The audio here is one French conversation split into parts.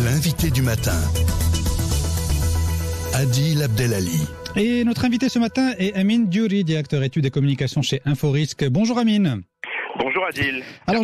L'invité du matin, Adil Abdelali. Et notre invité ce matin est Amine Diouri, directeur études et communications chez Inforisque. Bonjour Amine. Bonjour Adil. Alors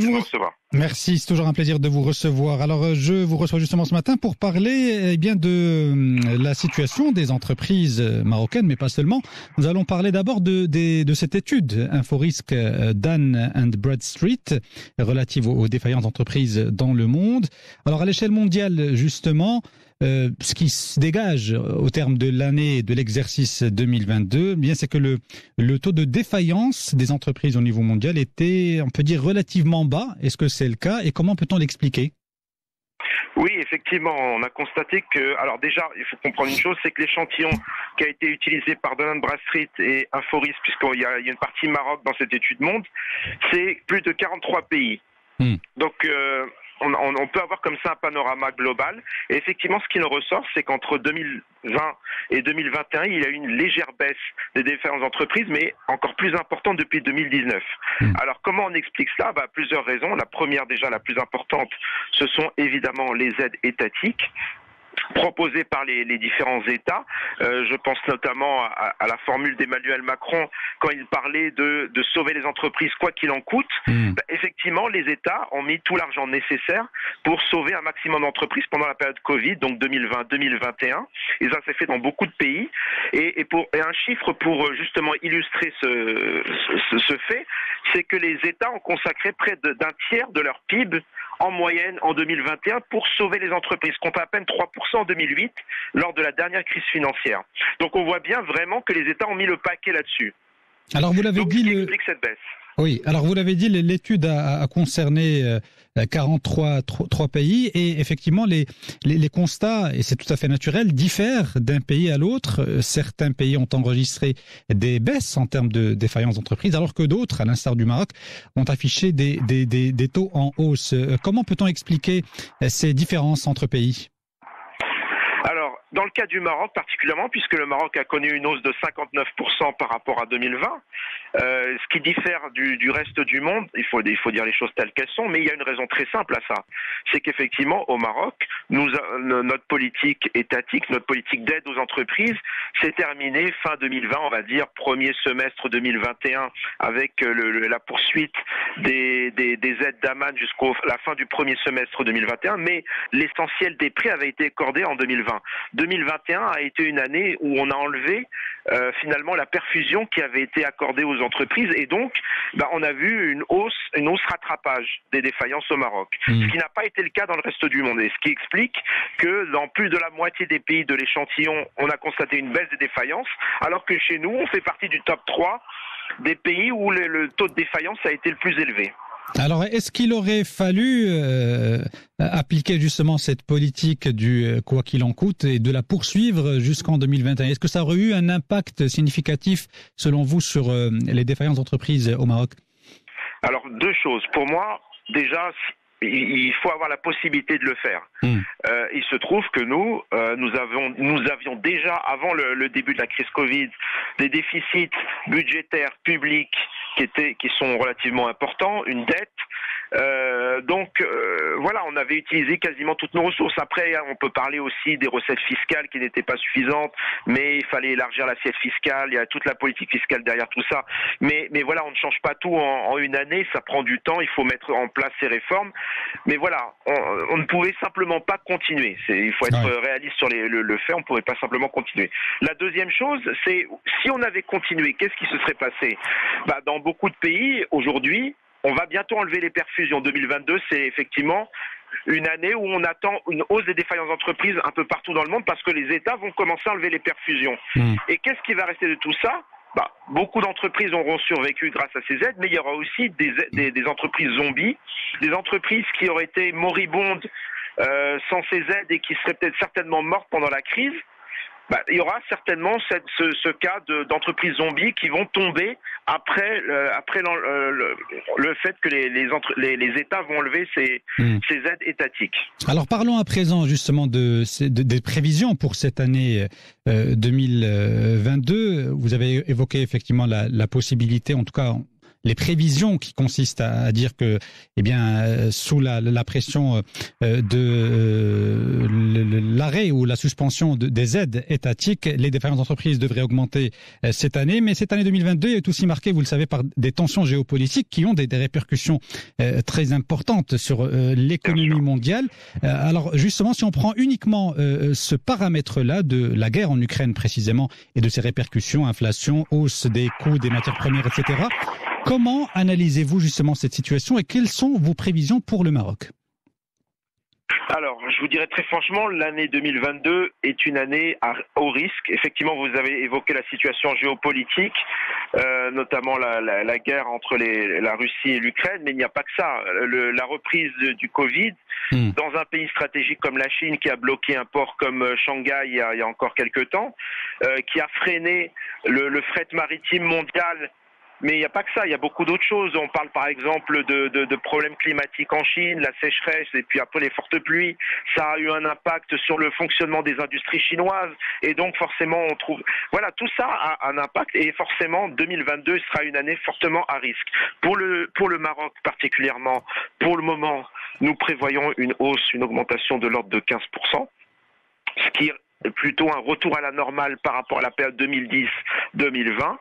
Merci, c'est toujours un plaisir de vous recevoir. Alors je vous reçois justement ce matin pour parler de la situation des entreprises marocaines, mais pas seulement. Nous allons parler d'abord de cette étude Inforisque Dun & Bradstreet relative aux défaillances d'entreprises dans le monde. Alors à l'échelle mondiale justement, ce qui se dégage au terme de l'année de l'exercice 2022, bien c'est que le taux de défaillance des entreprises au niveau mondial était, on peut dire, relativement bas. Est-ce que c'est le cas et comment peut-on l'expliquer ? Oui, effectivement, on a constaté que, alors déjà, il faut comprendre une chose, c'est que l'échantillon qui a été utilisé par Dun & Bradstreet et Inforisque, puisqu'il y a une partie Maroc dans cette étude monde, c'est plus de 43 pays. Donc, on peut avoir comme ça un panorama global. Et effectivement, ce qui nous ressort, c'est qu'entre 2020 et 2021, il y a eu une légère baisse des défaillances d'entreprises, mais encore plus importante depuis 2019. Alors, comment on explique cela ? Plusieurs raisons. La première, déjà, la plus importante, ce sont évidemment les aides étatiques proposées par les différents États. Je pense notamment à la formule d'Emmanuel Macron quand il parlait de sauver les entreprises quoi qu'il en coûte. Effectivement, les États ont mis tout l'argent nécessaire pour sauver un maximum d'entreprises pendant la période Covid, donc 2020-2021. Et ça s'est fait dans beaucoup de pays. Et un chiffre pour justement illustrer ce fait, c'est que les États ont consacré près d'un tiers de leur PIB en moyenne en 2021 pour sauver les entreprises, contre à peine 3% en 2008 lors de la dernière crise financière. Donc on voit bien vraiment que les États ont mis le paquet là-dessus. Alors vous l'avez dit, ce qui explique cette baisse. Oui, alors vous l'avez dit, l'étude a concerné 43 pays et effectivement les constats, et c'est tout à fait naturel, diffèrent d'un pays à l'autre. Certains pays ont enregistré des baisses en termes de défaillance d'entreprise, alors que d'autres, à l'instar du Maroc, ont affiché des taux en hausse. Comment peut-on expliquer ces différences entre pays ? Alors, dans le cas du Maroc particulièrement, puisque le Maroc a connu une hausse de 59% par rapport à 2020, ce qui diffère du reste du monde, il faut dire les choses telles qu'elles sont, mais il y a une raison très simple à ça. C'est qu'effectivement, au Maroc, notre politique étatique, notre politique d'aide aux entreprises s'est terminée fin 2020, on va dire, premier semestre 2021, avec la poursuite des aides d'Aman jusqu'à la fin du premier semestre 2021, mais l'essentiel des prêts avait été accordé en 2020. 2021 a été une année où on a enlevé finalement la perfusion qui avait été accordée aux entreprises et donc on a vu une hausse rattrapage des défaillances au Maroc. Ce qui n'a pas été le cas dans le reste du monde et ce qui explique que dans plus de la moitié des pays de l'échantillon, on a constaté une baisse des défaillances alors que chez nous, on fait partie du top 3 des pays où le taux de défaillance a été le plus élevé. Alors, est-ce qu'il aurait fallu appliquer justement cette politique du quoi qu'il en coûte et de la poursuivre jusqu'en 2021 ? Est-ce que ça aurait eu un impact significatif, selon vous, sur les défaillances d'entreprises au Maroc ? Alors, deux choses. Pour moi, déjà, il faut avoir la possibilité de le faire. Il se trouve que nous avions déjà, avant le début de la crise Covid, des déficits budgétaires publics qui sont relativement importants, une dette. Voilà, on avait utilisé quasiment toutes nos ressources. Après, on peut parler aussi des recettes fiscales qui n'étaient pas suffisantes, mais il fallait élargir l'assiette fiscale. Il y a toute la politique fiscale derrière tout ça. Mais voilà, on ne change pas tout en une année. Ça prend du temps. Il faut mettre en place ces réformes. Mais voilà, on ne pouvait simplement pas continuer. Il faut être réaliste sur le fait. On ne pouvait pas simplement continuer. La deuxième chose, c'est si on avait continué, qu'est-ce qui se serait passé ? Dans beaucoup de pays, aujourd'hui, on va bientôt enlever les perfusions. 2022, c'est effectivement une année où on attend une hausse des défaillances d'entreprises un peu partout dans le monde parce que les États vont commencer à enlever les perfusions. Et qu'est-ce qui va rester de tout ça ? Beaucoup d'entreprises auront survécu grâce à ces aides, mais il y aura aussi des entreprises zombies, des entreprises qui auraient été moribondes sans ces aides et qui seraient peut-être certainement mortes pendant la crise. Il y aura certainement ce cas d'entreprises zombies qui vont tomber après le fait que les États vont enlever ces aides étatiques. Alors parlons à présent justement des prévisions pour cette année 2022. Vous avez évoqué effectivement la possibilité, en tout cas les prévisions qui consistent à dire que, sous la pression de l'arrêt ou la suspension des aides étatiques, les défaillances d'entreprises devraient augmenter cette année. Mais cette année 2022 est aussi marquée, vous le savez, par des tensions géopolitiques qui ont des répercussions très importantes sur l'économie mondiale. Alors justement, si on prend uniquement ce paramètre-là de la guerre en Ukraine précisément et de ses répercussions, inflation, hausse des coûts des matières premières, etc., comment analysez-vous justement cette situation et quelles sont vos prévisions pour le Maroc ? Alors, je vous dirais très franchement, l'année 2022 est une année au risque. Effectivement, vous avez évoqué la situation géopolitique, notamment la guerre entre la Russie et l'Ukraine, mais il n'y a pas que ça. La reprise du Covid, dans un pays stratégique comme la Chine, qui a bloqué un port comme Shanghai il y a encore quelques temps, qui a freiné le fret maritime mondial. Mais il n'y a pas que ça, il y a beaucoup d'autres choses. On parle par exemple de problèmes climatiques en Chine, la sécheresse et puis après les fortes pluies. Ça a eu un impact sur le fonctionnement des industries chinoises. Et donc forcément on trouve... Voilà, tout ça a un impact et forcément 2022 sera une année fortement à risque. Pour le Maroc particulièrement, pour le moment, nous prévoyons une augmentation de l'ordre de 15%, ce qui est plutôt un retour à la normale par rapport à la période 2010-2020,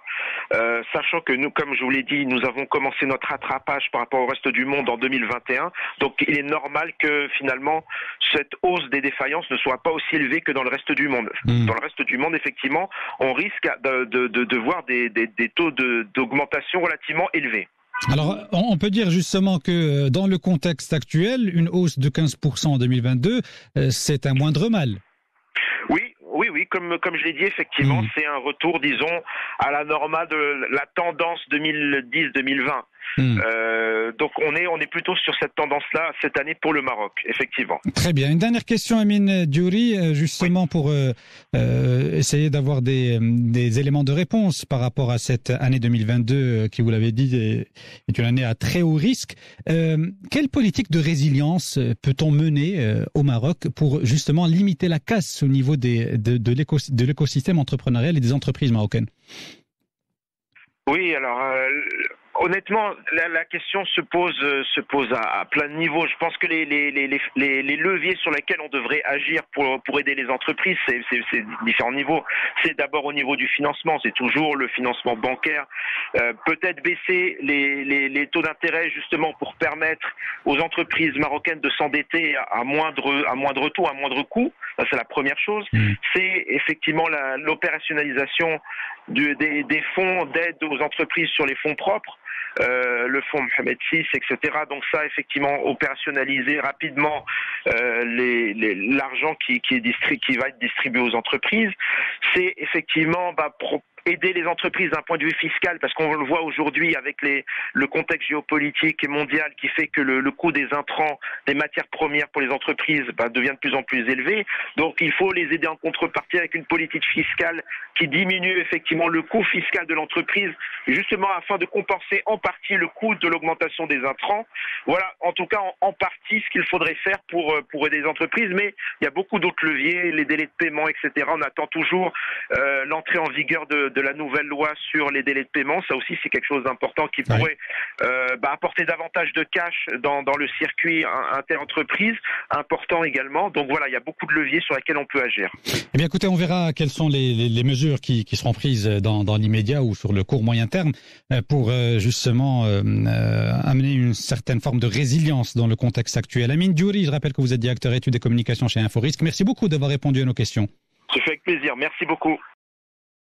sachant que nous, comme je vous l'ai dit, nous avons commencé notre rattrapage par rapport au reste du monde en 2021, donc il est normal que finalement cette hausse des défaillances ne soit pas aussi élevée que dans le reste du monde. Dans le reste du monde, effectivement, on risque de voir des taux d'augmentation relativement élevés. Alors, on peut dire justement que dans le contexte actuel, une hausse de 15% en 2022, c'est un moindre mal. Oui, comme je l'ai dit, effectivement, c'est un retour, disons, à la normale de la tendance 2010-2020. Donc on est plutôt sur cette tendance-là cette année pour le Maroc, effectivement. Très bien. Une dernière question, Amine Diouri, justement pour essayer d'avoir des éléments de réponse par rapport à cette année 2022 qui, vous l'avez dit, est une année à très haut risque. Quelle politique de résilience peut-on mener au Maroc pour justement limiter la casse au niveau de l'écosystème entrepreneurial et des entreprises marocaines ? Oui, alors honnêtement, la question se pose à plein de niveaux. Je pense que les leviers sur lesquels on devrait agir pour aider les entreprises, c'est différents niveaux. C'est d'abord au niveau du financement, c'est toujours le financement bancaire. Peut-être baisser les taux d'intérêt justement pour permettre aux entreprises marocaines de s'endetter à moindre taux, à moindre coût. Ça, c'est la première chose. C'est effectivement l'opérationnalisation des fonds d'aide aux entreprises sur les fonds propres. Le fonds Mohamed VI, etc. Donc ça, effectivement, opérationnaliser rapidement l'argent qui va être distribué aux entreprises. C'est effectivement aider les entreprises d'un point de vue fiscal, parce qu'on le voit aujourd'hui avec le contexte géopolitique et mondial qui fait que le coût des intrants, des matières premières pour les entreprises devient de plus en plus élevé. Donc il faut les aider en contrepartie avec une politique fiscale qui diminue effectivement le coût fiscal de l'entreprise, justement afin de compenser en partie le coût de l'augmentation des intrants. Voilà, en tout cas en partie ce qu'il faudrait faire pour aider les entreprises, mais il y a beaucoup d'autres leviers, les délais de paiement, etc. On attend toujours l'entrée en vigueur de la nouvelle loi sur les délais de paiement. Ça aussi, c'est quelque chose d'important qui pourrait apporter davantage de cash dans le circuit inter-entreprise, important également. Donc voilà, il y a beaucoup de leviers sur lesquels on peut agir. Eh bien, écoutez, on verra quelles sont les mesures qui seront prises dans l'immédiat ou sur le court moyen terme pour justement amener une certaine forme de résilience dans le contexte actuel. Amine Diouri, je rappelle que vous êtes directeur études et communications chez Inforisque. Merci beaucoup d'avoir répondu à nos questions. C'est fait avec plaisir. Merci beaucoup.